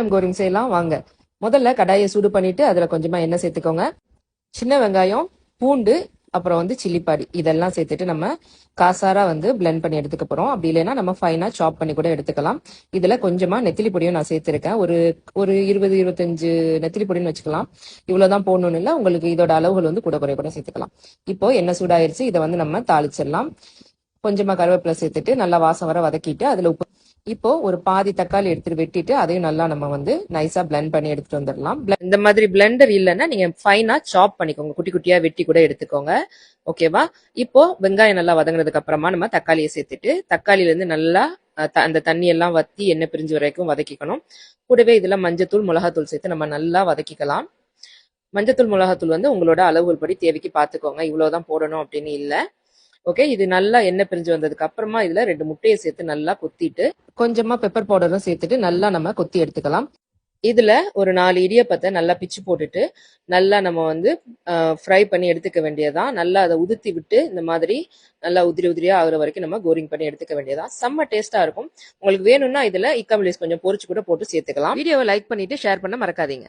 வெங்காயம் கோரிங் செய்யலாம் வாங்க. முதல்ல கடாயை சூடு பண்ணிட்டு அதுல கொஞ்சமா எண்ணெய் சேர்த்துக்கோங்க. சின்ன வெங்காயம், பூண்டு, அப்புறம் சில்லிப்பாடி இதெல்லாம் சேர்த்துட்டு நம்ம காசாரா பிளெண்ட் பண்ணி எடுத்துக்க போறோம். அப்படி இல்லைன்னா நம்ம ஃபைனா சாப் பண்ணி கூட எடுத்துக்கலாம். இதுல கொஞ்சமா நெத்திலி பொடியும் நான் சேர்த்திருக்கேன். ஒரு ஒரு 20-25 நெத்திலி பொடின்னு வச்சுக்கலாம். இவ்வளவுதான் போடணும்னு இல்லை, உங்களுக்கு இதோட அளவுகள் கூட குறை கூட சேர்த்துக்கலாம். இப்போ எண்ணெய் சூடாயிருச்சு, இதை நம்ம தாளிச்சிடலாம். கொஞ்சமா கருவேப்பிலை சேர்த்துட்டு நல்லா வாசம் வர வதக்கிட்டு அதுல உப்பு. இப்போ ஒரு பாதி தக்காளி எடுத்துட்டு வெட்டிட்டு அதையும் நல்லா நம்ம நைஸா பிளெண்ட் பண்ணி எடுத்துட்டு வந்துடலாம். இந்த மாதிரி பிளெண்டர் இல்லைன்னா நீங்க ஃபைனா சாப் பண்ணிக்கோங்க, குட்டி குட்டியா வெட்டி கூட எடுத்துக்கோங்க. ஓகேவா? இப்போ வெங்காயம் நல்லா வதங்கினதுக்கு அப்புறமா நம்ம தக்காளியை சேர்த்துட்டு தக்காளியில இருந்து நல்லா அந்த தண்ணி எல்லாம் வத்தி எண்ணெய் பிரிஞ்சு வரைக்கும் வதக்கிக்கணும். கூடவே இதுல மஞ்சத்தூள் மிளகாத்தூள் சேர்த்து நம்ம நல்லா வதக்கிக்கலாம். மஞ்சத்தூள் மிளகாத்தூள் உங்களோட அளவுகள் படி தேவைக்கு பார்த்துக்கோங்க, இவ்வளவுதான் போடணும் அப்படின்னு இல்லை. ஓகே, இது நல்லா எண்ணெய் பிரிஞ்சு வந்ததுக்கு அப்புறமா இதுல 2 முட்டையை சேர்த்து நல்லா கொத்திட்டு கொஞ்சமா பெப்பர் பவுடரும் சேர்த்துட்டு நல்லா நம்ம கொத்தி எடுத்துக்கலாம். இதுல ஒரு 4 இடியப்பத்தை நல்லா பிச்சு போட்டுட்டு நல்லா நம்ம ஃப்ரை பண்ணி எடுத்துக்க வேண்டியதான். நல்லா அதை உதுத்தி விட்டு இந்த மாதிரி நல்லா உதிரி உதிரியா ஆகுற வரைக்கும் நம்ம கோரிங் பண்ணி எடுத்துக்க வேண்டியதான். செம்ம டேஸ்டா இருக்கும். உங்களுக்கு வேணும்னா இதுல இக்கமிலிஸ் கொஞ்சம் பொரிச்சு கூட போட்டு சேர்த்துக்கலாம். வீடியோவை லைக் பண்ணிட்டு ஷேர் பண்ண மறக்காதீங்க.